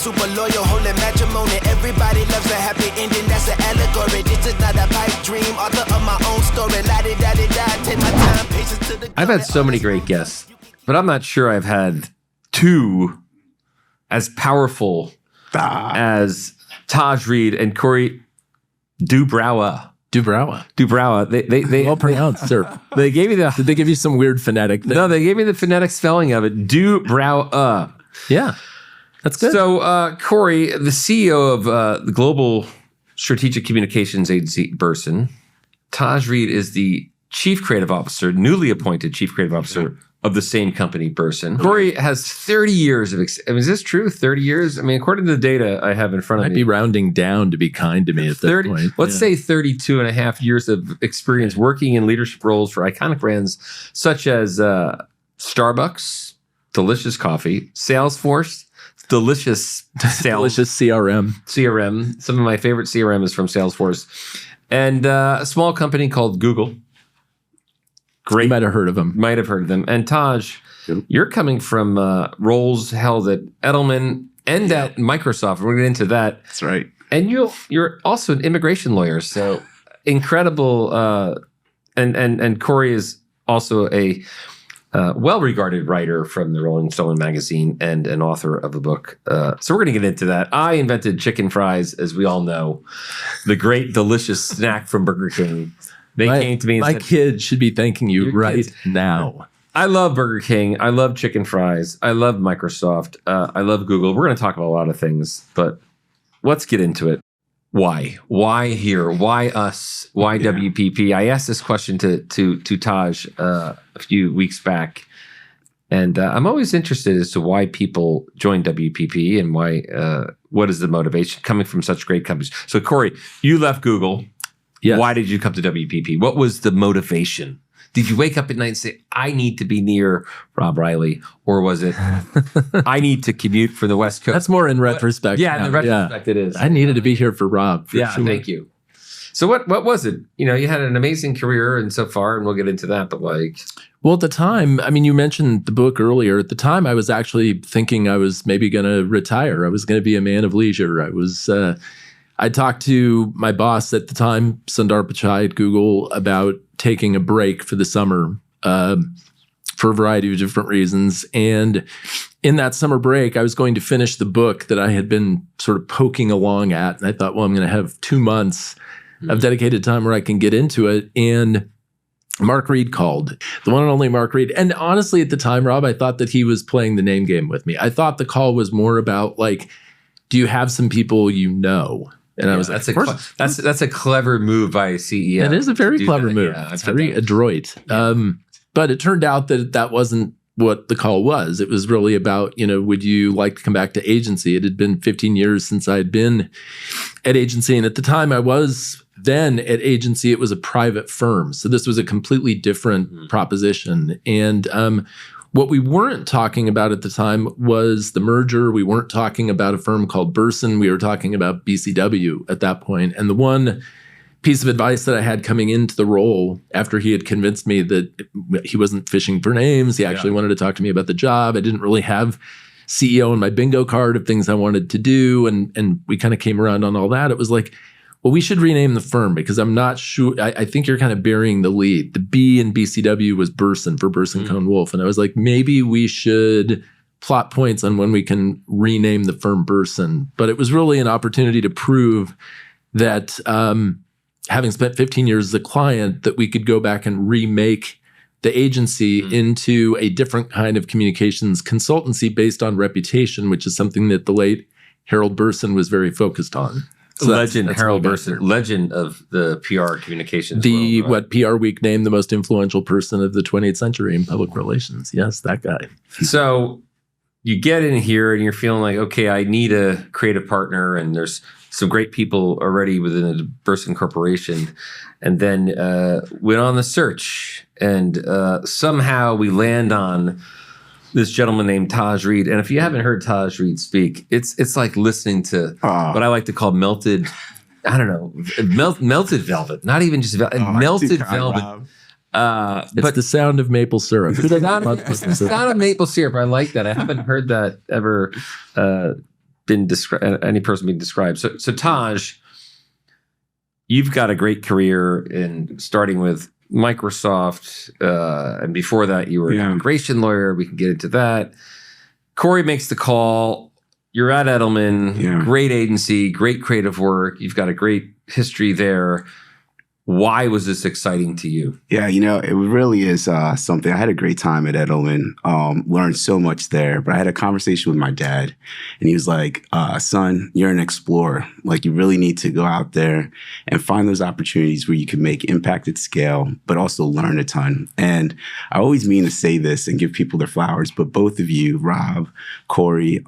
super loyal, holding matrimony. Everybody loves a happy ending, that's an allegory. This is not a pipe dream, author of my own story. La-di-da-di-da, take my time, patience to the I've had so many great guests, but I'm not sure I've had two as powerful as Taj Reid and Corey duBrowa. duBrowa. They Well pronounced, sir. They gave me the. Did they give you some weird phonetic thing? No, they gave me the phonetic spelling of it. duBrowa. Yeah, that's good. So, Corey, the CEO of the global strategic communications agency Burson, Taj Reid is the chief creative officer, newly appointed chief creative officer of the same company, Burson. Corey has 30 years of is this true? 30 years? I mean, according to the data I have in front of me. Might be rounding down to be kind to me at this point. Let's say 32 and a half years of experience working in leadership roles for iconic brands such as Starbucks, delicious coffee, Salesforce, delicious sales. Delicious CRM. Some of my favorite CRM is from Salesforce. And a small company called Google. Great. You might have heard of them. Might have heard of them. And Taj, you're coming from roles held at Edelman and at Microsoft. We're going to get into that. That's right. And you're also an immigration lawyer. So incredible. And Corey is also a well-regarded writer from the Rolling Stone magazine and an author of a book. So we're going to get into that. I invented chicken fries, as we all know, the great, delicious snack from Burger King. They came to me and said, my kid should be thanking you right now. I love Burger King. I love chicken fries. I love Microsoft. I love Google. We're going to talk about a lot of things, but let's get into it. Why? Why here? Why us? Why WPP? I asked this question to Taj a few weeks back, and I'm always interested as to why people join WPP and why. What is the motivation coming from such great companies? So, Corey, you left Google. Yes. Why did you come to WPP? What was the motivation? Did you wake up at night and say, I need to be near Rob Reilly? Or was it, I need to commute for the West Coast? That's more in retrospect. Yeah, in retrospect it is. I needed to be here for Rob. Sure. Thank you. So what was it? You know, you had an amazing career and so far, and we'll get into that, but like... Well, at the time, I mean, you mentioned the book earlier. At the time, I was actually thinking I was maybe going to retire. I was going to be a man of leisure. I talked to my boss at the time, Sundar Pichai at Google, about taking a break for the summer for a variety of different reasons. And in that summer break, I was going to finish the book that I had been sort of poking along at. And I thought, well, I'm going to have 2 months of dedicated time where I can get into it. And Mark Reed called, the one and only Mark Reed. And honestly, at the time, Rob, I thought that he was playing the name game with me. I thought the call was more about like, do you have some people you know? And I was like, that's a clever move by a CEO. It is a very clever move. Yeah, it's very adroit. Yeah. But it turned out that wasn't what the call was. It was really about, would you like to come back to agency? It had been 15 years since I had been at agency. And at the time I was then at agency, it was a private firm. So this was a completely different proposition. And what we weren't talking about at the time was the merger. We weren't talking about a firm called Burson. We were talking about BCW at that point. And the one piece of advice that I had coming into the role after he had convinced me that he wasn't fishing for names, he actually wanted to talk to me about the job. I didn't really have CEO on my bingo card of things I wanted to do. And we kind of came around on all that. It was like, well, we should rename the firm because I'm not sure. I think you're kind of burying the lead. The B in BCW was Burson for Burson Cohn Wolfe. And I was like, maybe we should plot points on when we can rename the firm Burson. But it was really an opportunity to prove that having spent 15 years as a client, that we could go back and remake the agency into a different kind of communications consultancy based on reputation, which is something that the late Harold Burson was very focused on. So legend, Harold Burson, legend of the PR communications world, right? What PR Week named the most influential person of the 20th century in public relations. Yes, that guy. So you get in here and you're feeling like, okay, I need a creative partner, and there's some great people already within the Burson Corporation. And then went on the search, and somehow we land on this gentleman named Taj Reid. And if you haven't heard Taj Reid speak, it's like listening to what I like to call melted velvet. Not even just melted velvet. It's the sound of maple syrup. It's the sound of maple syrup. I like that. I haven't heard that ever been any person being described. So Taj, you've got a great career in starting with Microsoft, and before that, you were an immigration lawyer. We can get into that. Corey makes the call. You're at Edelman, great agency, great creative work. You've got a great history there. Why was this exciting to you? Yeah, it really is something. I had a great time at Edelman, learned so much there. But I had a conversation with my dad, and he was like, son, you're an explorer. Like, you really need to go out there and find those opportunities where you can make impact at scale, but also learn a ton. And I always mean to say this and give people their flowers, but both of you, Rob, Corey,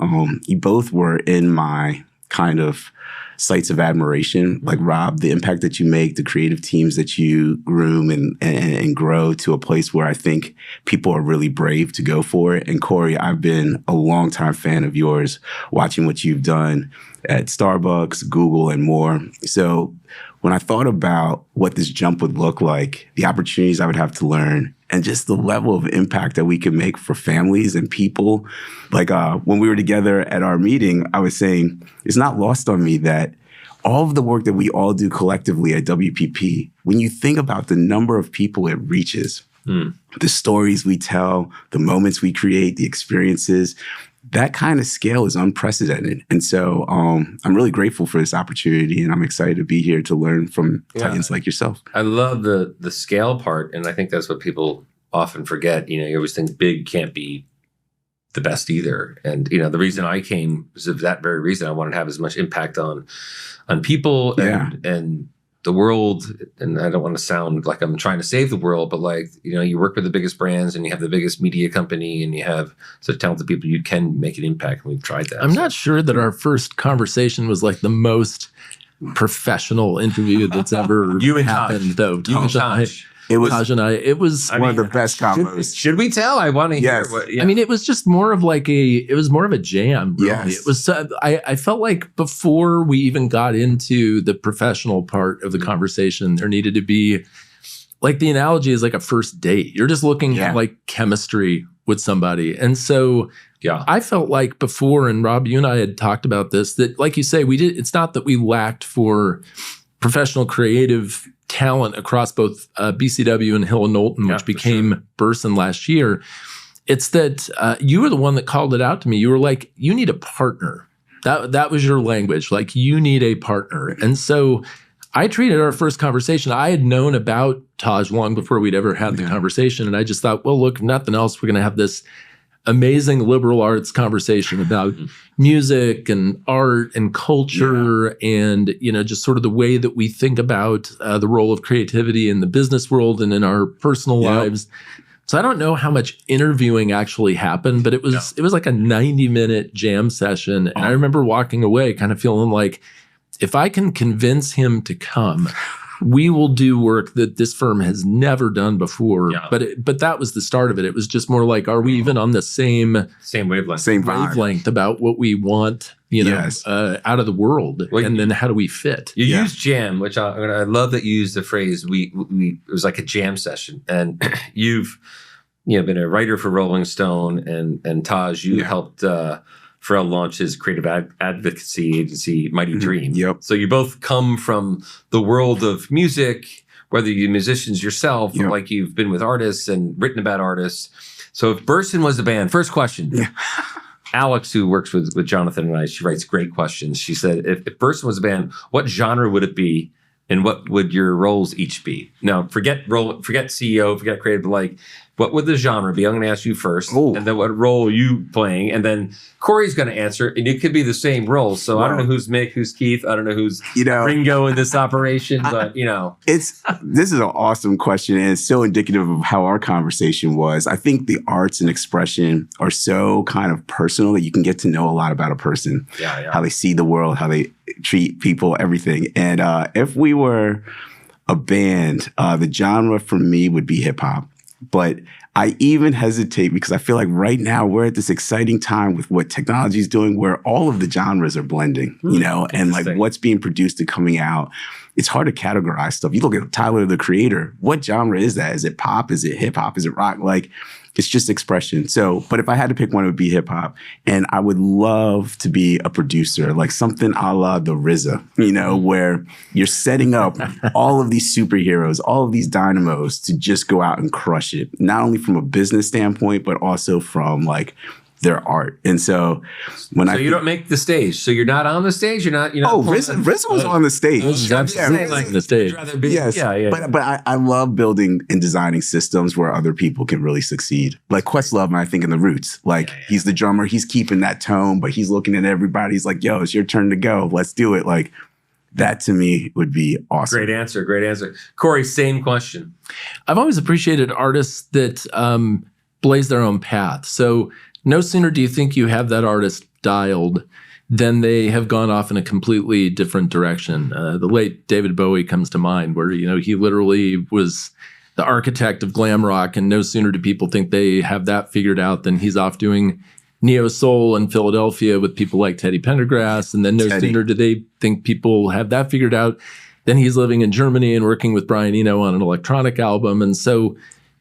you both were in my kind of sites of admiration. Like Rob, the impact that you make, the creative teams that you groom and grow to a place where I think people are really brave to go for it. And Corey, I've been a longtime fan of yours, watching what you've done at Starbucks, Google, and more. So when I thought about what this jump would look like, the opportunities I would have to learn, and just the level of impact that we can make for families and people. Like when we were together at our meeting, I was saying, it's not lost on me that all of the work that we all do collectively at WPP, when you think about the number of people it reaches, the stories we tell, the moments we create, the experiences, that kind of scale is unprecedented. And so I'm really grateful for this opportunity, and I'm excited to be here to learn from Titans like yourself. I love the scale part, and I think that's what people often forget. You always think big can't be the best either. And, the reason I came was of that very reason. I wanted to have as much impact on people and the world. And I don't want to sound like I'm trying to save the world, but you work with the biggest brands and you have the biggest media company and you have such talented people, you can make an impact. And we've tried that. I'm not sure that our first conversation was like the most professional interview that's ever happened, though. Taj and I, it was one of the best combos. Should we tell? I want to hear. I mean, it was just more of it was more of a jam. Really. Yes. It was. I felt like before we even got into the professional part of the conversation, there needed to be, like, the analogy is like a first date. You're just looking at like chemistry with somebody, and so I felt like before, and Rob, you and I had talked about this, that, like you say, we did. It's not that we lacked for professional creative talent across both BCW and Hill & Knowlton, which became Burson last year. It's that you were the one that called it out to me. You were like, you need a partner. That was your language. Like, you need a partner. And so I treated our first conversation, I had known about Taj long before we'd ever had the conversation. And I just thought, well, look, if nothing else, we're going to have this amazing liberal arts conversation about music and art and culture and, just sort of the way that we think about the role of creativity in the business world and in our personal lives. So I don't know how much interviewing actually happened, but it was like a 90-minute jam session. And I remember walking away kind of feeling like, if I can convince him to come, we will do work that this firm has never done before. But that was the start of it. It was just more like, are we even on the same wavelength, wavelength about what we want, out of the world, and then how do we fit? You use jam, which I love that you used the phrase. It was like a jam session, and you've been a writer for Rolling Stone, and Taj, you helped Pharrell launch his creative advocacy agency, Mighty Dream. So you both come from the world of music, whether you're musicians yourself, or like you've been with artists and written about artists. So if Burson was a band, first question. Alex, who works with Jonathan and I, she writes great questions. She said, if Burson was a band, what genre would it be? And what would your roles each be? Now, forget CEO, forget creative, what would the genre be? I'm going to ask you first. And then what role are you playing? And then Corey's going to answer, and it could be the same role. So I don't know who's Mick, who's Keith. I don't know who's Ringo in this operation, but this is an awesome question, and it's so indicative of how our conversation was. I think the arts and expression are so kind of personal that you can get to know a lot about a person, how they see the world, how they treat people, everything. And if we were a band, the genre for me would be hip hop. But I even hesitate because I feel like right now we're at this exciting time with what technology is doing where all of the genres are blending, and like what's being produced and coming out. it's hard to categorize stuff. You look at Tyler, the Creator. What genre is that? Is it pop? Is it hip hop? Is it rock? Like, it's just expression. So, but if I had to pick one, it would be hip hop. And I would love to be a producer, like something a la the RZA, you know, where you're setting up all of these superheroes, all of these dynamos to just go out and crush it. Not only from a business standpoint, but also from like their art. And so so you don't make the stage. So you're not on the stage. You're not. RZA was on the stage. Like the stage. Yes, but I love building and designing systems where other people can really succeed. Like Questlove, I think in the Roots. Like he's the drummer. He's keeping that tone, but he's looking at everybody. He's like, "Yo, it's your turn to go. Let's do it." Like that to me would be awesome. Great answer. Great answer. Corey, same question. I've always appreciated artists that blaze their own path. So no sooner do you think you have that artist dialed than they have gone off in a completely different direction. The late David Bowie comes to mind, where he literally was the architect of glam rock, and no sooner do people think they have that figured out than he's off doing neo soul in Philadelphia with people like Teddy Pendergrass, and then no sooner do they think people have that figured out than he's living in Germany and working with Brian Eno on an electronic album. And so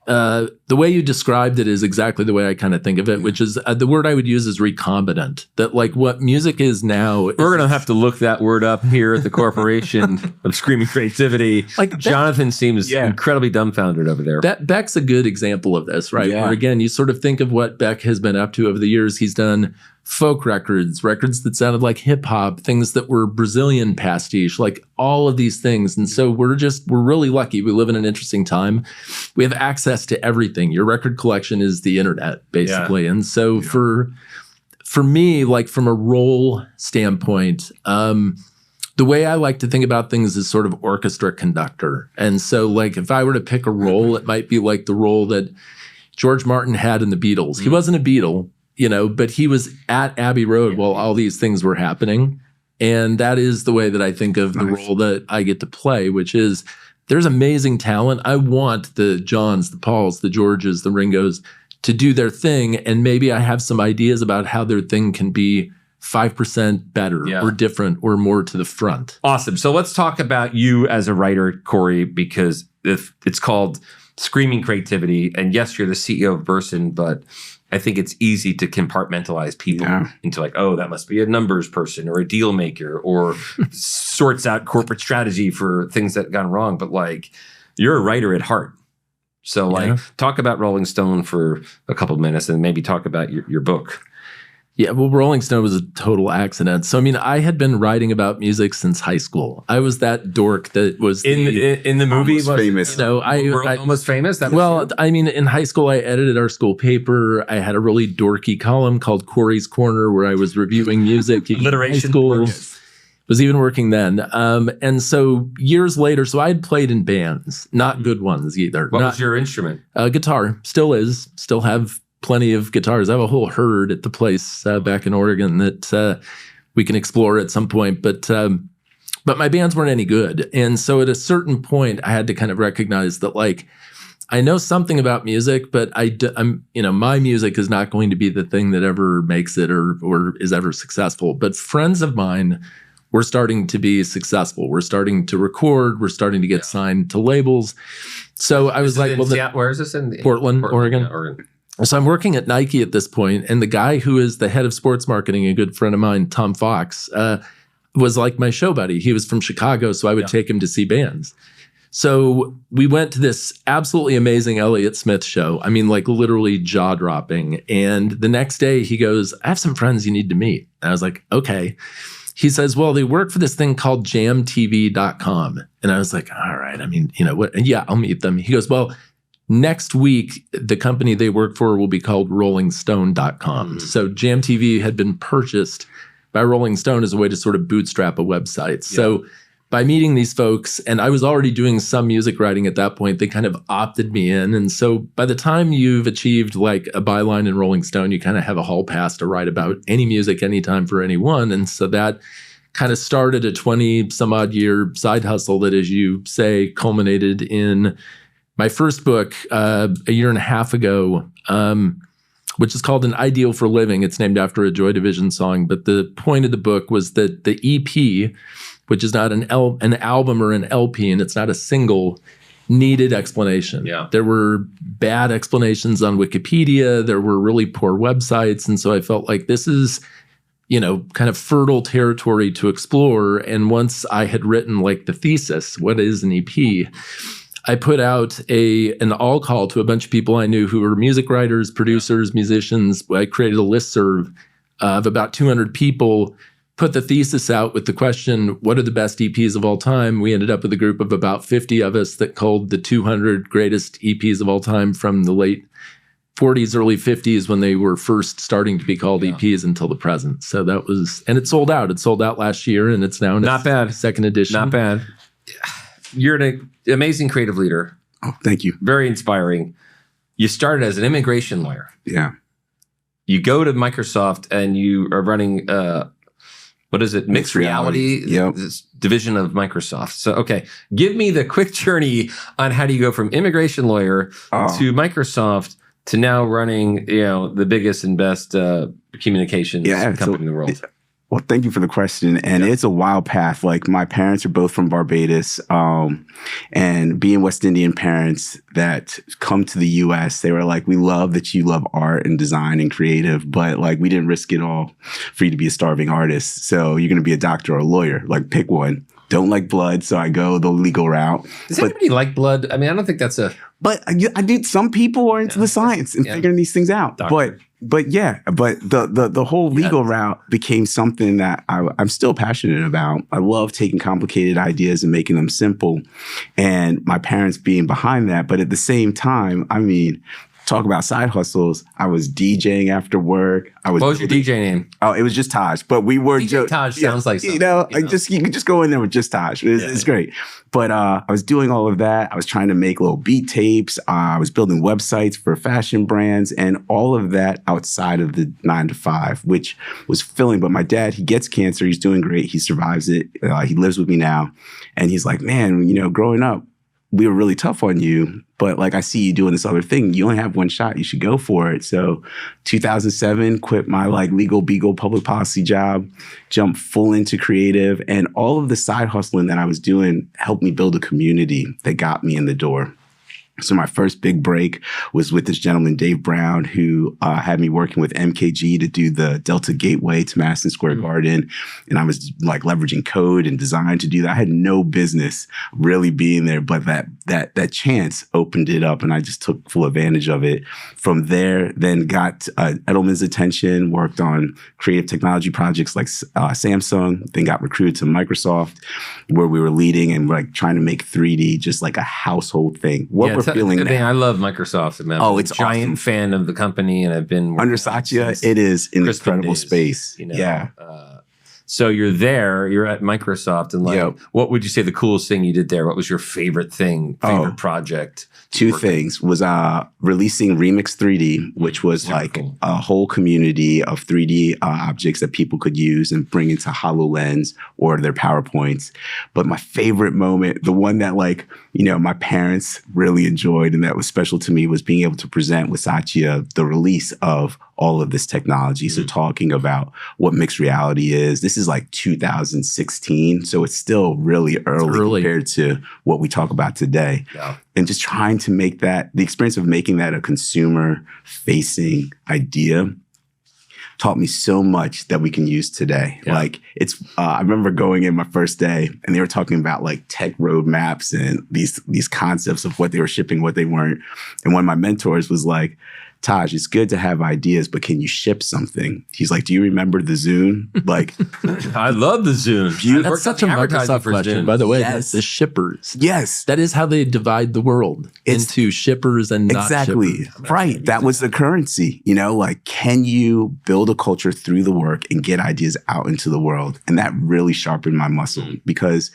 the way you described it is exactly the way I kind of think of it, which is the word I would use is recombinant. That like what music is now. We're going to have to look that word up here at the Corporation of Screaming Creativity. Like Jonathan seems incredibly dumbfounded over there. Beck's a good example of this, right? Yeah. Where again, you sort of think of what Beck has been up to over the years. He's done folk records that sounded like hip hop, things that were Brazilian pastiche, like all of these things. And so we're really lucky. We live in an interesting time. We have access to everything. Your record collection is the internet, basically. Yeah. And so for me, like from a role standpoint, the way I like to think about things is sort of orchestra conductor. And so like if I were to pick a role, it might be like the role that George Martin had in the Beatles. Mm-hmm. He wasn't a Beatle, but he was at Abbey Road while all these things were happening. And that is the way that I think of the role that I get to play, which is there's amazing talent. I want the Johns, the Pauls, the Georges, the Ringos to do their thing. And maybe I have some ideas about how their thing can be 5% better or different or more to the front. Awesome. So let's talk about you as a writer, Corey, because it's called Screaming Creativity. And yes, you're the CEO of Burson, but I think it's easy to compartmentalize people into like, oh, that must be a numbers person or a deal maker or sorts out corporate strategy for things that gone wrong. But like, you're a writer at heart. So like, talk about Rolling Stone for a couple of minutes and maybe talk about your book. Yeah, well, Rolling Stone was a total accident. So, I mean, I had been writing about music since high school. I was that dork that was in the movie. Famous. Almost famous. I mean, in high school, I edited our school paper. I had a really dorky column called Corey's Corner, where I was reviewing music. Alliteration. Was even working then. And so years later, so I had played in bands, not good ones either. What was your instrument? Guitar. Still have plenty of guitars. I have a whole herd at the place back in Oregon that we can explore at some point. But my bands weren't any good. And so at a certain point, I had to kind of recognize that, like, I know something about music, but my music is not going to be the thing that ever makes it or is ever successful. But friends of mine were starting to be successful. We're starting to record. We're starting to get signed to labels. So I was like, well, where is this in? Portland, Oregon. Yeah, Oregon. So I'm working at Nike at this point, and the guy who is the head of sports marketing, a good friend of mine, Tom Fox, was like my show buddy. He was from Chicago, so I would take him to see bands. So we went to this absolutely amazing Elliott Smith show. I mean, like literally jaw-dropping. And the next day he goes, I have some friends you need to meet. And I was like, okay. He says, well, they work for this thing called jamtv.com. And I was like, all right, I mean, what? And yeah, I'll meet them. He goes, well, next week, the company they work for will be called rollingstone.com. Mm-hmm. So Jam TV had been purchased by Rolling Stone as a way to sort of bootstrap a website. Yeah. So by meeting these folks, and I was already doing some music writing at that point, they kind of opted me in. And so by the time you've achieved like a byline in Rolling Stone, you kind of have a hall pass to write about any music, anytime for anyone. And so that kind of started a 20 some odd year side hustle that, as you say, culminated in my first book a year and a half ago, which is called An Ideal for Living. It's named after a Joy Division song. But the point of the book was that the EP which is not an album or an LP, and it's not a single, needed explanation. Yeah. There were bad explanations on Wikipedia. There were really poor websites. And so I felt like this is, kind of fertile territory to explore. And once I had written like the thesis, what is an EP? I put out an all call to a bunch of people I knew who were music writers, producers, musicians. I created a listserv of about 200 people, put the thesis out with the question, what are the best EPs of all time? We ended up with a group of about 50 of us that culled the 200 greatest EPs of all time from the late 40s, early 50s when they were first starting to be called EPs until the present. So that was, and it sold out. It sold out last year, and it's now in Not bad. second edition. Not bad. You're an amazing creative leader. Oh, thank you. Very inspiring. You started as an immigration lawyer. Yeah. You go to Microsoft and you are running, what is it? Mixed reality Yep. This division of Microsoft. So, okay. Give me the quick journey on how do you go from immigration lawyer to Microsoft to now running, the biggest and best communications company in the world. Well, thank you for the question. And it's a wild path. Like, my parents are both from Barbados, and being West Indian parents that come to the US, they were like, we love that you love art and design and creative, but like, we didn't risk it all for you to be a starving artist. So you're going to be a doctor or a lawyer, like pick one. Don't like blood, so I go the legal route. Does anybody like blood? I mean, I don't think that's a... But I do. Some people are into the science and figuring these things out. Doctor. But the whole legal route became something that I'm still passionate about. I love taking complicated ideas and making them simple, and my parents being behind that. But at the same time, I mean, talk about side hustles. I was DJing after work. What was your DJ name? Oh, it was just Taj. But we were DJ Taj sounds like something. You could just go in there with just Taj. It's great. But I was doing all of that. I was trying to make little beat tapes. I was building websites for fashion brands, and all of that outside of the 9-to-5, which was filling. But my dad, he gets cancer. He's doing great. He survives it. He lives with me now. And he's like, man, growing up, we were really tough on you, but like, I see you doing this other thing. You only have one shot. You should go for it. So 2007, quit my legal beagle public policy job, jumped full into creative, and all of the side hustling that I was doing helped me build a community that got me in the door. So my first big break was with this gentleman, Dave Brown, who had me working with MKG to do the Delta Gateway to Madison Square Garden. And I was like leveraging code and design to do that. I had no business really being there, but that chance opened it up, and I just took full advantage of it. From there, then got Edelman's attention, worked on creative technology projects like Samsung, then got recruited to Microsoft, where we were leading and like trying to make 3D just like a household thing. What we're feeling now. I love Microsoft. Man. Oh, it's a giant awesome. Fan of the company, and I've been under Satya. It is an incredible space. Yeah. So you're there. You're at Microsoft, and what would you say the coolest thing you did there? What was your favorite thing? Favorite project? Two things was releasing Remix 3D, which was a whole community of 3D objects that people could use and bring into HoloLens or their PowerPoints. But my favorite moment, the one that my parents really enjoyed and that was special to me, was being able to present with Satya the release of all of this technology. Mm-hmm. So talking about what mixed reality is. This is like 2016, so it's still really early compared to what we talk about today. Yeah. And just trying to make the experience of making that a consumer-facing idea taught me so much that we can use today. Yeah. I remember going in my first day and they were talking about tech roadmaps and these concepts of what they were shipping, what they weren't. And one of my mentors was like, Taj, it's good to have ideas, but can you ship something? He's like, do you remember the Zune? I love the Zune. That's such a Microsoft question, by the way. Yes. The shippers. Yes. That is how they divide the world into shippers and not exactly. shippers. Right. That was the currency. Can you build a culture through the work and get ideas out into the world? And that really sharpened my muscle because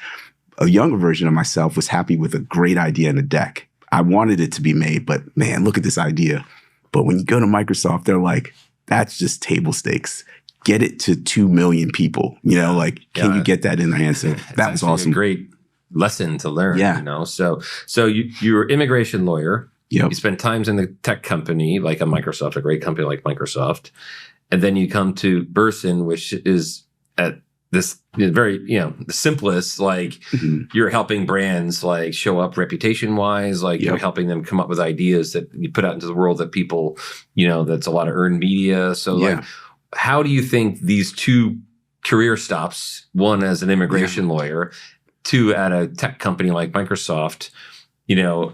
a younger version of myself was happy with a great idea in a deck. I wanted it to be made, but man, look at this idea. But when you go to Microsoft, they're like, that's just table stakes. Get it to 2 million people. Can you get that in their hands? So that was awesome. A great lesson to learn. Yeah. So you're an immigration lawyer. Yep. You spend times in the tech company like a Microsoft, a great company like Microsoft. And then you come to Burson, which is at this very, the simplest, like you're helping brands like show up reputation wise, like you're helping them come up with ideas that you put out into the world that people, that's a lot of earned media. So like, how do you think these two career stops, one as an immigration lawyer, two at a tech company like Microsoft,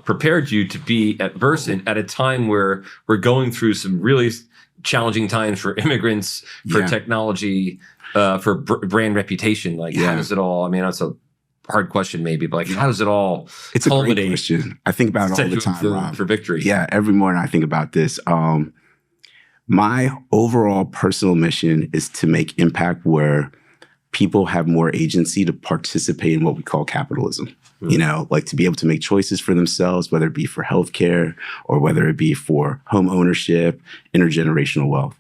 prepared you to be at Burson at a time where we're going through some really challenging times for immigrants, for technology, for brand reputation? Like, how does it all, I mean, that's a hard question maybe, but like, how does it all It's a great question. I think about it all the time, Rob. For victory. Yeah, every morning I think about this. My overall personal mission is to make impact where people have more agency to participate in what we call capitalism. Like to be able to make choices for themselves, whether it be for healthcare or whether it be for home ownership, intergenerational wealth.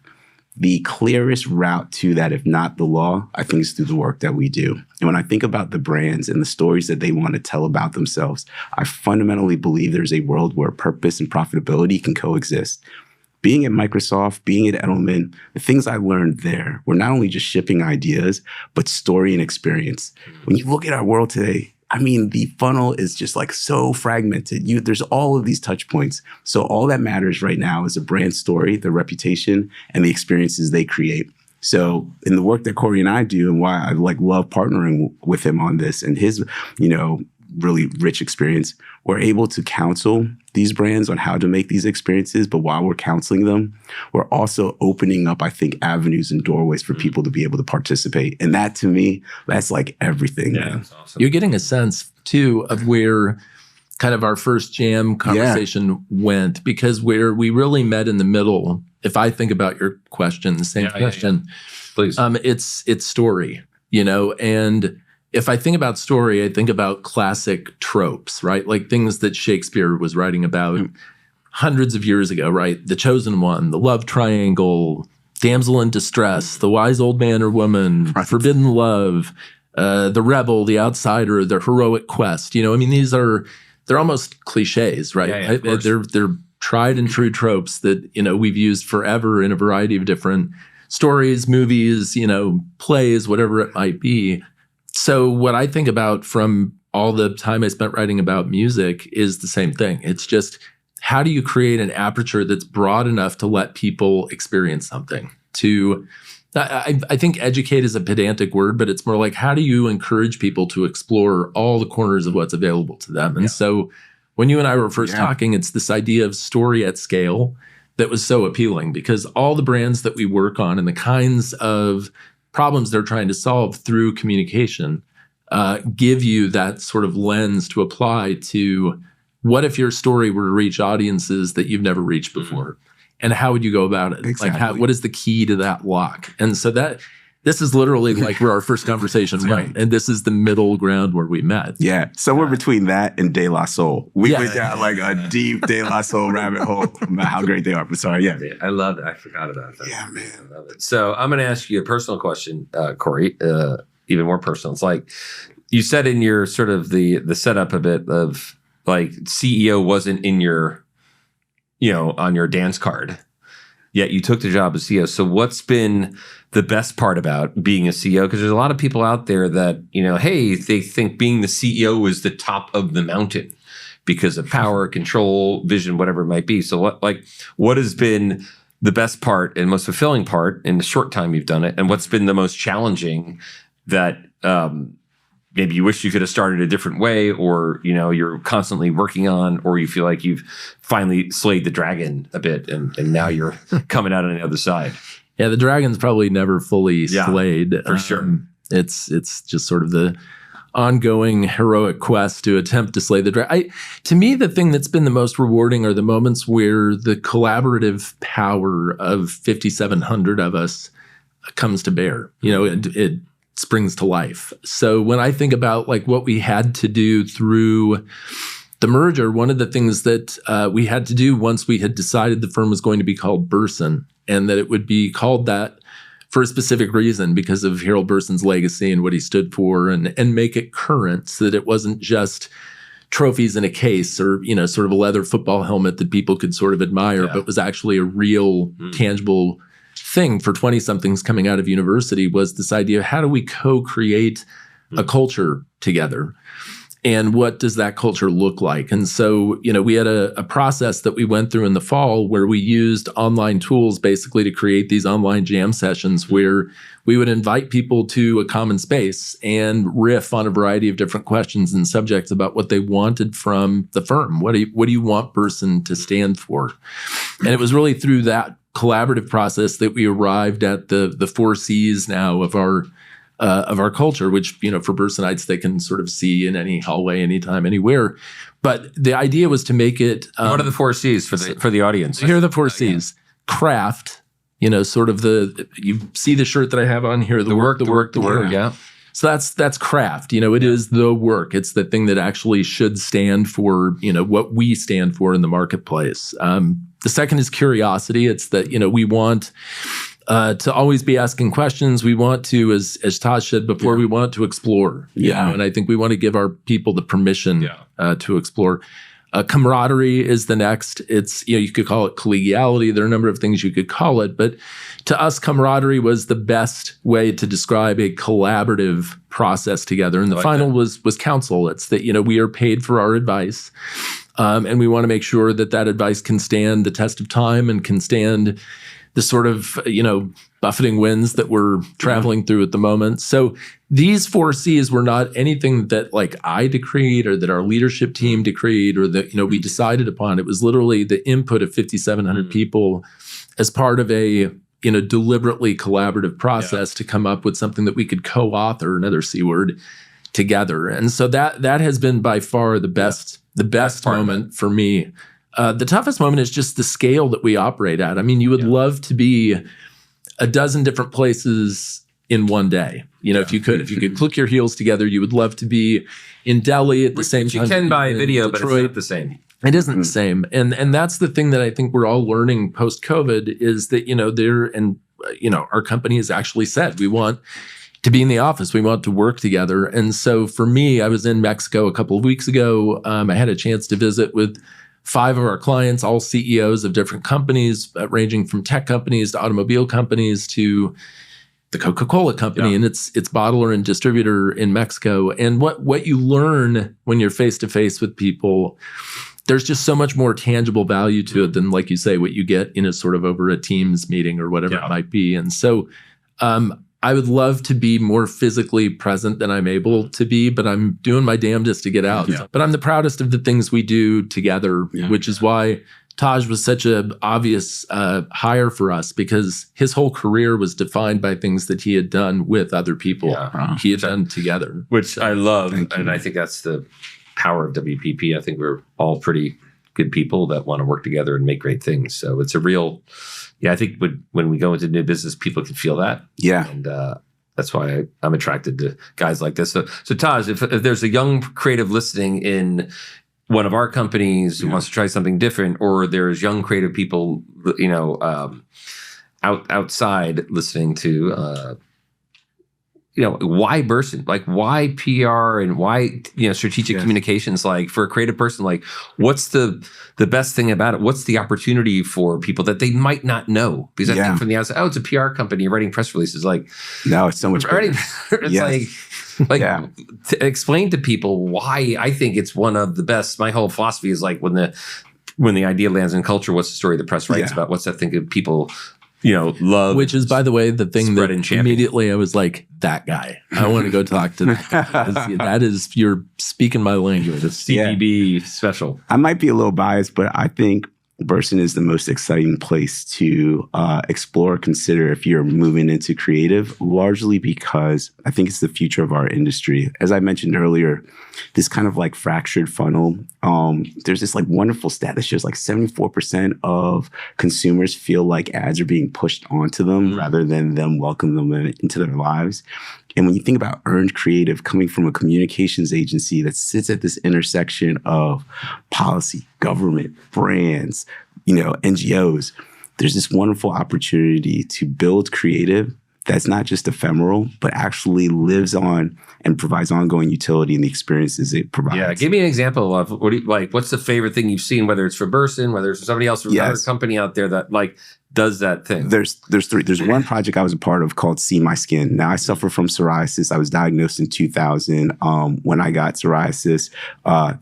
The clearest route to that, if not the law, I think is through the work that we do. And when I think about the brands and the stories that they want to tell about themselves, I fundamentally believe there's a world where purpose and profitability can coexist. Being at Microsoft, being at Edelman, the things I learned there were not only just shipping ideas, but story and experience. When you look at our world today, I mean, the funnel is just like so fragmented. There's all of these touch points. So all that matters right now is a brand story, the reputation, and the experiences they create. So in the work that Corey and I do, and why I love partnering with him on this and his, really rich experience, we're able to counsel these brands on how to make these experiences. But while we're counseling them, we're also opening up, I think, avenues and doorways for people to be able to participate. And that, to me, that's like everything. Yeah, that's awesome. You're getting a sense, too, of where kind of our first jam conversation went, because where we really met in the middle, if I think about your question, the same question, please. It's story, and if I think about story, I think about classic tropes, right? Like things that Shakespeare was writing about hundreds of years ago, right? The chosen one, the love triangle, damsel in distress, the wise old man or woman, forbidden love, the rebel, the outsider, the heroic quest. I mean, they're almost cliches, right? They're tried and true tropes that, we've used forever in a variety of different stories, movies, plays, whatever it might be. So what I think about from all the time I spent writing about music is the same thing. It's just, how do you create an aperture that's broad enough to let people experience something? I think educate is a pedantic word, but it's more like, how do you encourage people to explore all the corners of what's available to them? And so when you and I were first talking, it's this idea of story at scale that was so appealing, because all the brands that we work on and the kinds of problems they're trying to solve through communication give you that sort of lens to apply to what if your story were to reach audiences that you've never reached before, and how would you go about it? Exactly. Like, what is the key to that lock? And so this is literally like where our first conversation went, and this is the middle ground where we met. Yeah, somewhere between that and De La Soul. We went down like a deep De La Soul rabbit hole about how great they are. But sorry, I love it. I forgot about that. Yeah, man. I love it. So I'm going to ask you a personal question, Corey, even more personal. It's like you said in your sort of the setup a bit of like CEO wasn't in your, on your dance card, yet you took the job as CEO. So what's been the best part about being a CEO? Because there's a lot of people out there that, hey, they think being the CEO is the top of the mountain because of power, control, vision, whatever it might be. So what has been the best part and most fulfilling part in the short time you've done it? And what's been the most challenging that maybe you wish you could have started a different way, or, you're constantly working on, or you feel like you've finally slayed the dragon a bit and now you're coming out on the other side? Yeah, the dragon's probably never fully slayed. For sure. It's just sort of the ongoing heroic quest to attempt to slay the dragon. To me, the thing that's been the most rewarding are the moments where the collaborative power of 5,700 of us comes to bear. It springs to life. So when I think about like what we had to do through the merger, one of the things that we had to do once we had decided the firm was going to be called Burson, and that it would be called that for a specific reason because of Harold Burson's legacy and what he stood for, and make it current so that it wasn't just trophies in a case or, sort of a leather football helmet that people could sort of admire, but was actually a real tangible thing for 20-somethings coming out of university was this idea of how do we co-create a culture together? And what does that culture look like? And so, we had a process that we went through in the fall where we used online tools basically to create these online jam sessions where we would invite people to a common space and riff on a variety of different questions and subjects about what they wanted from the firm. What do you want Burson to stand for? And it was really through that collaborative process that we arrived at the 4 C's now of our culture, which, for Bursonites, they can sort of see in any hallway, anytime, anywhere. But the idea was to make it... what are the 4 C's for the audience? Here are the 4 C's. Craft, sort of you see the shirt that I have on here, the work. Yeah. So that's craft. It is the work. It's the thing that actually should stand for, what we stand for in the marketplace. The second is curiosity. It's that, we want... to always be asking questions. We want to, as Taj said before, we want to explore. And I think we want to give our people the permission to explore. Camaraderie is the next. It's, you could call it collegiality. There are a number of things you could call it. But to us, camaraderie was the best way to describe a collaborative process together. And the final was counsel. It's that, we are paid for our advice. And we want to make sure that advice can stand the test of time and can stand the sort of, buffeting winds that we're traveling through at the moment. So these 4 C's were not anything that I decreed or that our leadership team decreed or that, we decided upon. It was literally the input of 5,700 people as part of a, deliberately collaborative process to come up with something that we could co-author, another C word, together. And so that has been by far the best moment for me. The toughest moment is just the scale that we operate at. I mean, you would love to be a dozen different places in one day. If you could click your heels together, you would love to be in Delhi at the same time. You can buy video, but it's not the same. It isn't the same. And that's the thing that I think we're all learning post-COVID is that, our company has actually said we want to be in the office. We want to work together. And so for me, I was in Mexico a couple of weeks ago. I had a chance to visit with 5 of our clients, all CEOs of different companies, ranging from tech companies to automobile companies to the Coca-Cola company and its bottler and distributor in Mexico. And what you learn when you're face-to-face with people, there's just so much more tangible value to it than, like you say, what you get in a sort of over a Teams meeting or whatever it might be. And so I would love to be more physically present than I'm able to be, but I'm doing my damnedest to get out. But I'm the proudest of the things we do together, which is why Taj was such an obvious hire for us, because his whole career was defined by things that he had done with other people. He had done together. Which I love. And I think that's the power of WPP. I think we're all pretty good people that want to work together and make great things. So it's a real... I think when we go into new business, people can feel that. And that's why I'm attracted to guys like this. So Taj, if there's a young creative listening in one of our companies who wants to try something different, or there's young creative people, outside listening to, why Burson? Why PR and why, strategic communications? For a creative person, what's the best thing about it? What's the opportunity for people that they might not know? Because I think from the outside, it's a PR company writing press releases. No, it's so much better. To explain to people why I think it's one of the best. My whole philosophy is when the idea lands in culture, what's the story the press writes about? What's that thing that people love? Which is, by the way, the thing that immediately I was like, that guy. I want to go talk to that guy. That is, you're speaking my language. It's CBB special. I might be a little biased, but I think Burson is the most exciting place to explore, consider if you're moving into creative, largely because I think it's the future of our industry. As I mentioned earlier, this kind of fractured funnel, there's this wonderful stat that shows 74% of consumers feel like ads are being pushed onto them rather than them welcoming them into their lives. And when you think about earned creative coming from a communications agency that sits at this intersection of policy, government, brands, NGOs, there's this wonderful opportunity to build creative that's not just ephemeral, but actually lives on and provides ongoing utility in the experiences it provides. Yeah, give me an example of what do you, like. What's the favorite thing you've seen? Whether it's for Burson, whether it's for somebody else, or another company out there that like does that thing. There's three. There's one project I was a part of called See My Skin. Now I suffer from psoriasis. I was diagnosed in 2000. When I got psoriasis,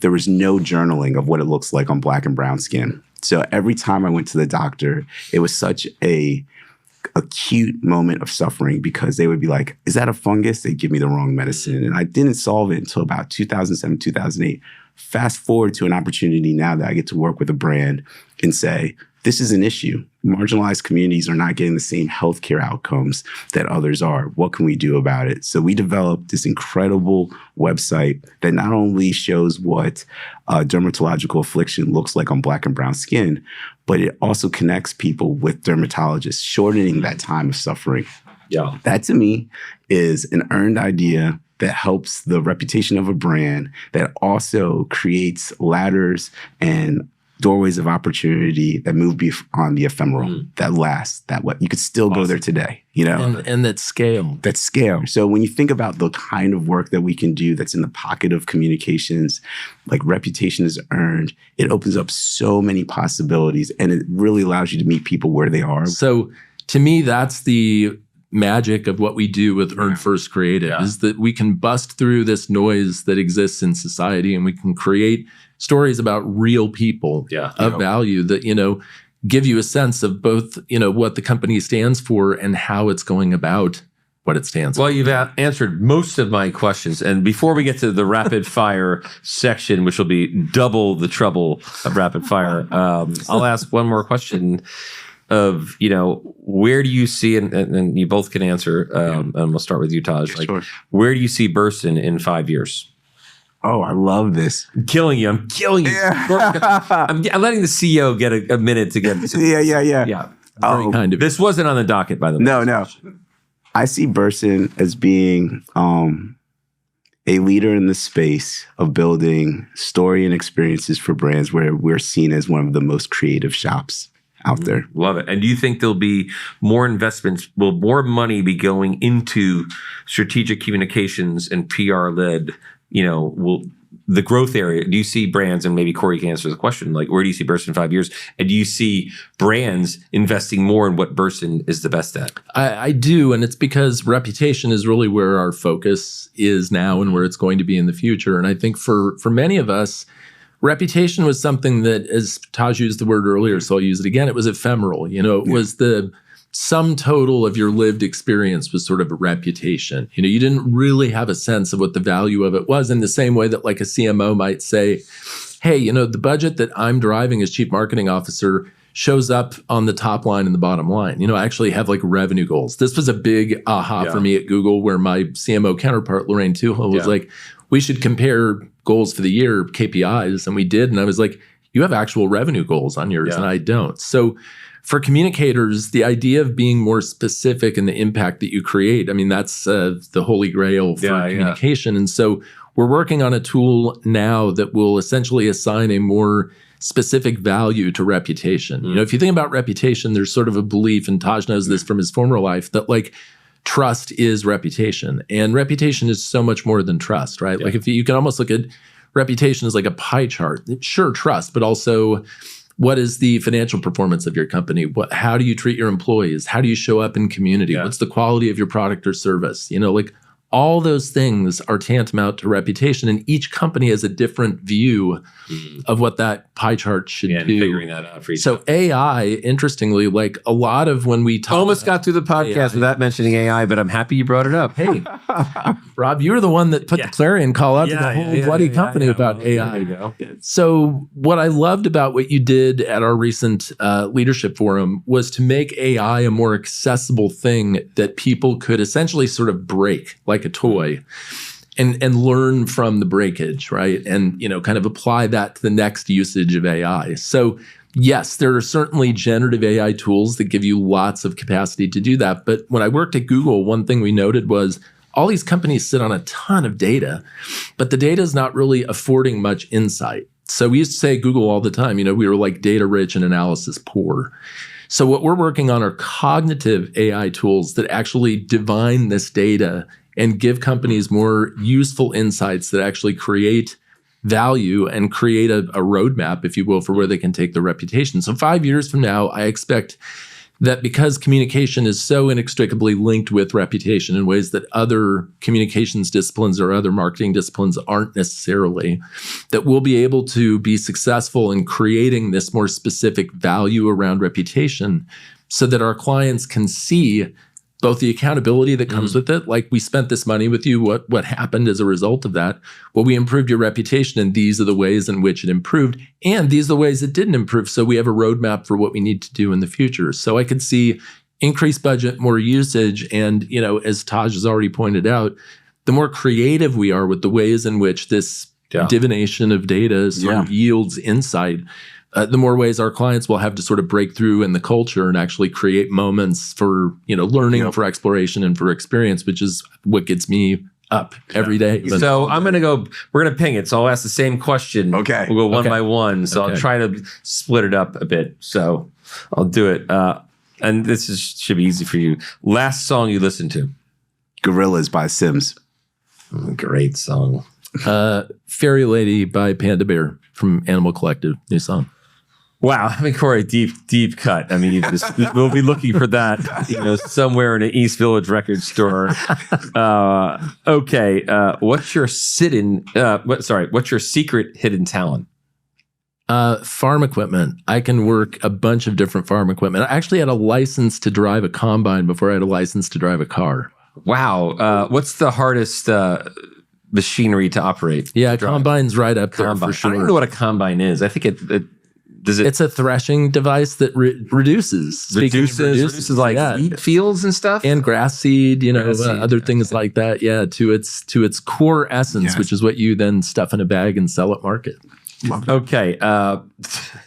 there was no journaling of what it looks like on black and brown skin. So every time I went to the doctor, it was such a acute moment of suffering because they would be like, is that a fungus? They'd give me the wrong medicine. And I didn't solve it until about 2007, 2008. Fast forward to an opportunity now that I get to work with a brand and say, this is an issue. Marginalized communities are not getting the same healthcare outcomes that others are. What can we do about it? So we developed this incredible website that not only shows what dermatological affliction looks like on black and brown skin, but it also connects people with dermatologists, shortening that time of suffering. Yeah. That to me is an earned idea that helps the reputation of a brand, that also creates ladders and doorways of opportunity that move beyond the ephemeral, that last, that what you could still go there today, you know? And that scale. That scale. So when you think about the kind of work that we can do that's in the pocket of communications, like reputation is earned, it opens up so many possibilities and it really allows you to meet people where they are. So to me, that's the magic of what we do with Earn First Creative is that we can bust through this noise that exists in society and we can create stories about real people of value that, you know, give you a sense of both, you know, what the company stands for and how it's going about what it stands for. Well, you've answered most of my questions. And before we get to the rapid fire section, which will be double the trouble of rapid fire, I'll ask one more question of, you know, where do you see, and you both can answer, and we'll start with you, Taj. Like, where do you see Burson in 5 years? Oh, I love this. I'm killing you. I'm letting the CEO get a minute to get. Yeah. Very kind of. This wasn't on the docket, by the way. No. I see Burson as being a leader in the space of building story and experiences for brands where we're seen as one of the most creative shops out there. Love it. And do you think there'll be more investments, will more money be going into strategic communications and PR-led, you know, will the growth area? Do you see brands, and maybe Corey can answer the question, like where do you see Burson in 5 years? And do you see brands investing more in what Burson is the best at? I do, and it's because reputation is really where our focus is now and where it's going to be in the future. And I think for many of us, reputation was something that, as Taj used the word earlier, so I'll use it again, it was ephemeral. You know, it was the sum total of your lived experience was sort of a reputation. You know, you didn't really have a sense of what the value of it was, in the same way that like a CMO might say, hey, you know, the budget that I'm driving as chief marketing officer shows up on the top line and the bottom line. You know, I actually have like revenue goals. This was a big aha for me at Google, where my CMO counterpart, Lorraine Tuhal, was like, we should compare goals for the year, KPIs. And we did. And I was like, you have actual revenue goals on yours and I don't. So for communicators, the idea of being more specific in the impact that you create, I mean, that's the holy grail for communication. And so we're working on a tool now that will essentially assign a more specific value to reputation. You know, if you think about reputation, there's sort of a belief, and Taj knows this from his former life, that like trust is reputation. And reputation is so much more than trust, right? Like if you can almost look at reputation as like a pie chart. Sure, trust, but also what is the financial performance of your company? How do you treat your employees? How do you show up in community? What's the quality of your product or service? You know, like all those things are tantamount to reputation, and each company has a different view of what that pie chart should do. Figuring that out for each. So AI, interestingly, like a lot of when we talk, almost got through the podcast without mentioning AI, but I'm happy you brought it up. Hey, Rob, you were the one that put the clarion call out to the whole bloody company about AI. There you go. So what I loved about what you did at our recent leadership forum was to make AI a more accessible thing that people could essentially sort of break like a toy and learn from the breakage, right? And, you know, kind of apply that to the next usage of AI. So yes, there are certainly generative AI tools that give you lots of capacity to do that. But when I worked at Google, one thing we noted was all these companies sit on a ton of data, but the data is not really affording much insight. So we used to say at Google all the time, you know, we were like data rich and analysis poor. So what we're working on are cognitive AI tools that actually divine this data and give companies more useful insights that actually create value and create a roadmap, if you will, for where they can take their reputation. So 5 years from now, I expect that because communication is so inextricably linked with reputation in ways that other communications disciplines or other marketing disciplines aren't necessarily, that we'll be able to be successful in creating this more specific value around reputation so that our clients can see both the accountability that comes with it, like we spent this money with you, what happened as a result of that? Well, we improved your reputation, and these are the ways in which it improved, and these are the ways it didn't improve, so we have a roadmap for what we need to do in the future. So I could see increased budget, more usage, and as Taj has already pointed out, the more creative we are with the ways in which this divination of data sort of yields insight, the more ways our clients will have to sort of break through in the culture and actually create moments for, learning, for exploration, and for experience, which is what gets me up every day. So I'm going to go, we're going to ping it. So I'll ask the same question. Okay. We'll go one by one. So I'll try to split it up a bit. So I'll do it. And this should be easy for you. Last song you listened to? Gorillas by Sims. Great song. Fairy Lady by Panda Bear from Animal Collective, new song. Wow, Corey, deep cut. We'll be looking for that, somewhere in an East Village record store. Okay, what's your what's your secret hidden talent? Farm equipment. I can work a bunch of different farm equipment. I actually had a license to drive a combine before I had a license to drive a car. Wow, what's the hardest machinery to operate? Yeah, combine's right up there for sure. I don't know what a combine is. I think it's a threshing device that reduces like wheat fields and stuff, and grass seed, other things like that. Yeah, to its core essence, which is what you then stuff in a bag and sell at market. Okay,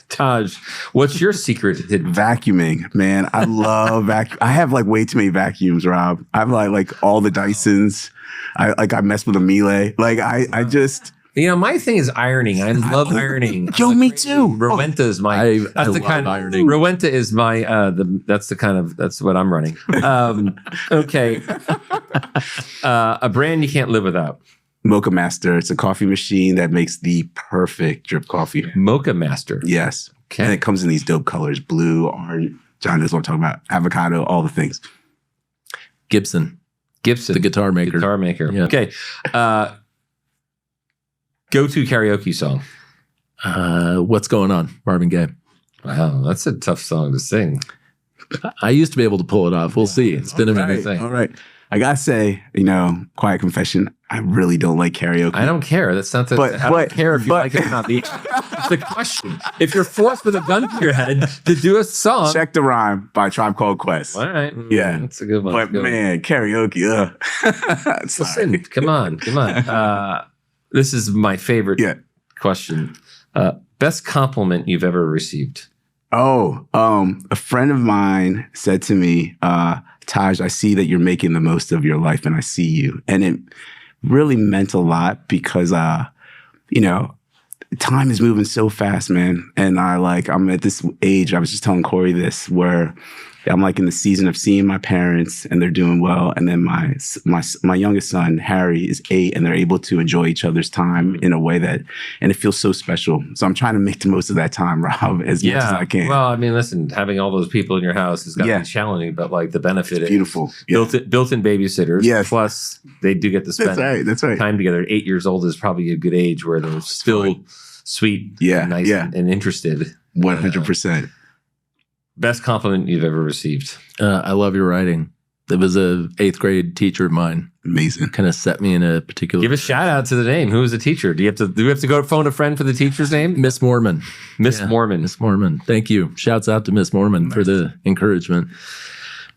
Taj, what's your secret hidden? Vacuuming, man. I love vacuum. I have like way too many vacuums, Rob. I have like all the Dysons. I mess with a Miele. Like I just. My thing is ironing. I love ironing. Yo, me too. Rowenta is my. I love ironing. Rowenta is my. That's what I'm running. Okay. A brand you can't live without. Mocha Master. It's a coffee machine that makes the perfect drip coffee. Mocha Master. Yes. Okay. And it comes in these dope colors: blue, orange. John knows what I'm talking about. Avocado, all the things. Gibson, the guitar maker. Yeah. Okay. Go-to karaoke song. What's Going On, Marvin Gaye. Wow, that's a tough song to sing. I used to be able to pull it off. We'll see. It's been a minute. All right. I gotta say, quiet confession, I really don't like karaoke. I don't care. That's not the. I don't care if you like it or not. It's the question. If you're forced with a gun to your head to do a song, Check the Rhyme by Tribe Called Quest. All right. Yeah, that's a good one. But man, karaoke. Listen, come on. This is my favorite question. Best compliment you've ever received? Oh, a friend of mine said to me, Taj, I see that you're making the most of your life, and I see you. And it really meant a lot because, time is moving so fast, man. And I'm at this age, I was just telling Corey this, where I'm like in the season of seeing my parents and they're doing well. And then my youngest son, Harry, is 8 and they're able to enjoy each other's time in a way and it feels so special. So I'm trying to make the most of that time, Rob, as much as I can. Well, listen, having all those people in your house has got to be challenging, but like the benefit is beautiful. Built-in babysitters. Yes. Plus they do get to spend that's right. time together. 8 years old is probably a good age where they're still sweet, nice, and interested. 100%. Best compliment you've ever received? I love your writing. It was a 8th grade teacher of mine. Amazing. Kind of set me in a particular. Give a shout out to the name. Who was the teacher? Do we have to go phone a friend for the teacher's name? Miss Mormon. Miss Mormon. Miss Mormon. Thank you. Shouts out to Miss Mormon for the encouragement.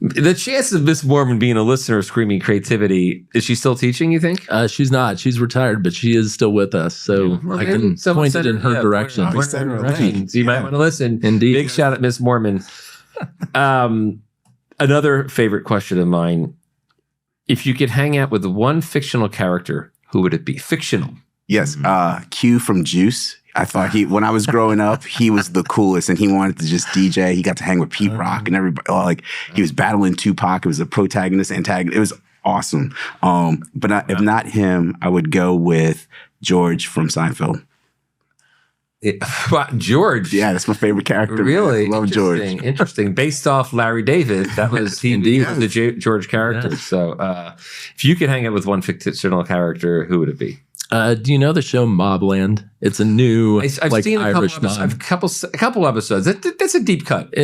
The chances of Miss Mormon being a listener of Screaming Creativity, is she still teaching, you think? She's not. She's retired, but she is still with us. So I can point it in her direction. So you might want to listen. Indeed. Big shout out, Miss Mormon. Another favorite question of mine. If you could hang out with one fictional character, who would it be? Fictional. Yes. Q from Juice. I thought when I was growing up, he was the coolest, and he wanted to just DJ. He got to hang with Pete Rock and everybody. Like, he was battling Tupac. It was a protagonist, antagonist. It was awesome. But if not him, I would go with George from Seinfeld. Wow, George. Yeah, that's my favorite character. Really? I love George. Interesting. Based off Larry David, that was he was the George character. Yeah. So if you could hang out with one fictional character, who would it be? Do you know the show Mobland? It's a new I've seen Irish a couple episodes. That's a deep cut.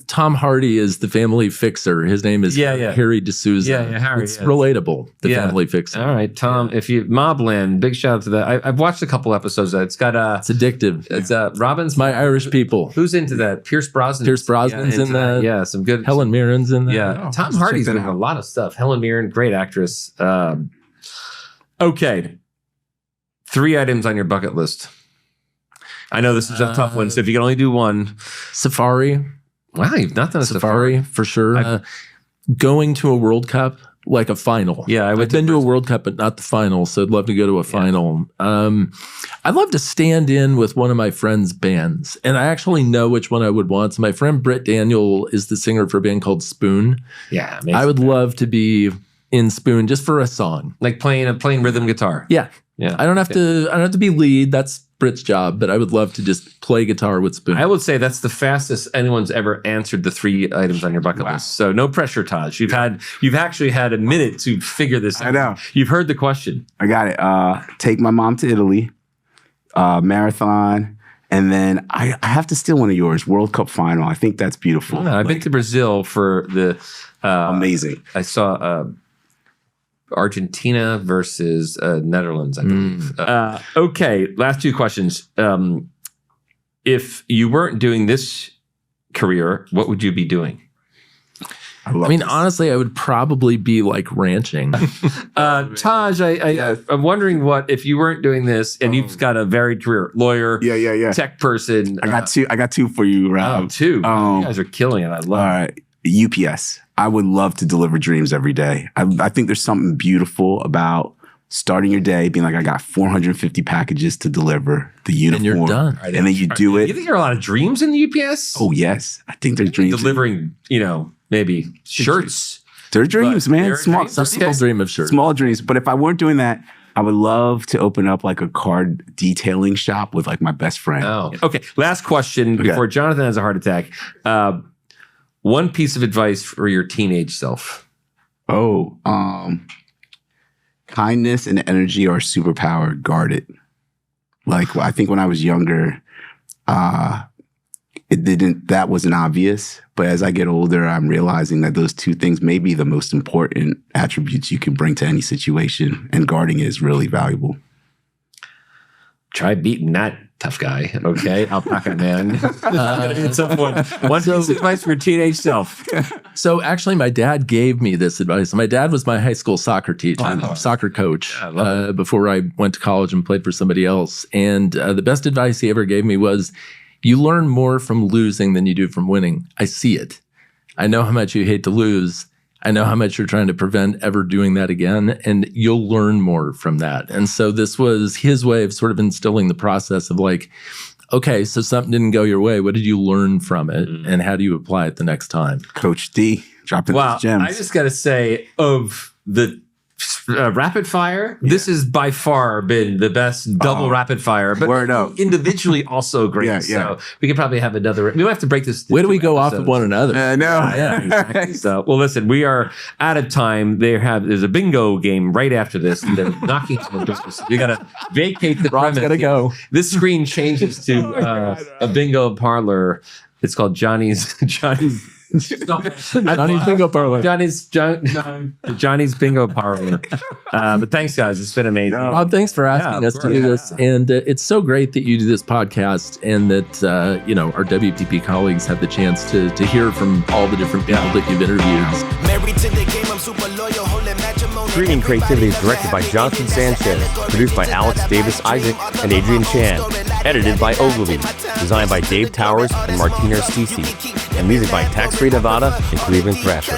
Tom Hardy is the family fixer. His name is Harry D'Souza. Yeah, Harry. It's relatable. The family fixer. All right, Tom. If you Mobland, big shout out to that. I've watched a couple episodes. It's got it's addictive. It's Robin's My Irish People. Who's into that? Pierce Brosnan. Pierce Brosnan's in that. Yeah, some good. Helen Mirren's in that. Yeah, Tom Hardy's been in a lot of stuff. Helen Mirren, great actress. Okay. 3 items on your bucket list. I know this is a tough one, so if you can only do one. Safari. Wow, you've not done a safari. For sure. Going to a World Cup, like a final. Yeah, I've been to a World Cup, but not the final, so I'd love to go to a final. I'd love to stand in with one of my friends' bands, and I actually know which one I would want. So my friend Britt Daniel is the singer for a band called Spoon. Yeah, amazing. I would love to be in Spoon just for a song. Like playing rhythm guitar. Yeah. Yeah, I don't have to be lead. That's Britt's job, but I would love to just play guitar with Spoon. I would say that's the fastest anyone's ever answered the 3 items on your bucket list. So no pressure, Taj. You've actually had a minute to figure this out. I know. You've heard the question. I got it. Take my mom to Italy, marathon, and then I have to steal one of yours. World Cup final. I think that's beautiful. Yeah, I've been to Brazil for the amazing. I saw. Argentina versus Netherlands, I believe. Okay, last 2 questions. If you weren't doing this career, what would you be doing? Honestly, I would probably be like ranching. Taj, I'm wondering if you weren't doing this and you've got a varied career, lawyer, tech person. I got two for you, Rob. Oh, 2. You guys are killing it. I love it. All right. UPS. I would love to deliver dreams every day. I think there's something beautiful about starting your day, being like, I got 450 packages to deliver, the uniform. And you're done. And then you do it. You think there are a lot of dreams in the UPS? Oh, yes. I think there's dreams. Delivering, maybe shirts. They're dreams, man. Some people dream of shirts. Small dreams. But if I weren't doing that, I would love to open up like a card detailing shop with like my best friend. Oh, okay. Last question before Jonathan has a heart attack. One piece of advice for your teenage self. Kindness and energy are a superpower. Guard it. Like, I think when I was younger, that wasn't obvious. But as I get older, I'm realizing that those 2 things may be the most important attributes you can bring to any situation. And guarding it is really valuable. Try beating that tough guy, okay? Alpaca man. One piece of advice for your teenage self. So actually, my dad gave me this advice. My dad was my high school soccer teacher, soccer coach, before I went to college and played for somebody else. And the best advice he ever gave me was, you learn more from losing than you do from winning. I see it. I know how much you hate to lose. I know how much you're trying to prevent ever doing that again, and you'll learn more from that. And so this was his way of sort of instilling the process of like, okay, so something didn't go your way. What did you learn from it, and how do you apply it the next time? Coach D, dropping those gems. I just got to say, of the rapid fire, this has by far been the best double rapid fire, but individually also great. So we could probably have another. We might have to break this. Where do we go off of one another? No. Exactly. So, well, listen, we are out of time. There's a bingo game right after this. And they're knocking on the business. You got to vacate the premise. Gotta go. This screen changes to a bingo parlor. It's called Johnny's bingo parlor. Johnny's bingo parlor. But thanks, guys. It's been amazing. Rob, thanks for asking us to do this. And it's so great that you do this podcast, and that our WPP colleagues have the chance to hear from all the different people that you've interviewed. Married to the game, I'm super loyal, holding matrimony. Screening Creativity is directed by Jonathan Sanchez, produced by Alex Davis Isaac and Adrian Chan, edited by Ogilvy, designed by Dave Towers and Martina Stisi, and music by Tax Free Nevada and Cleveland Thrasher.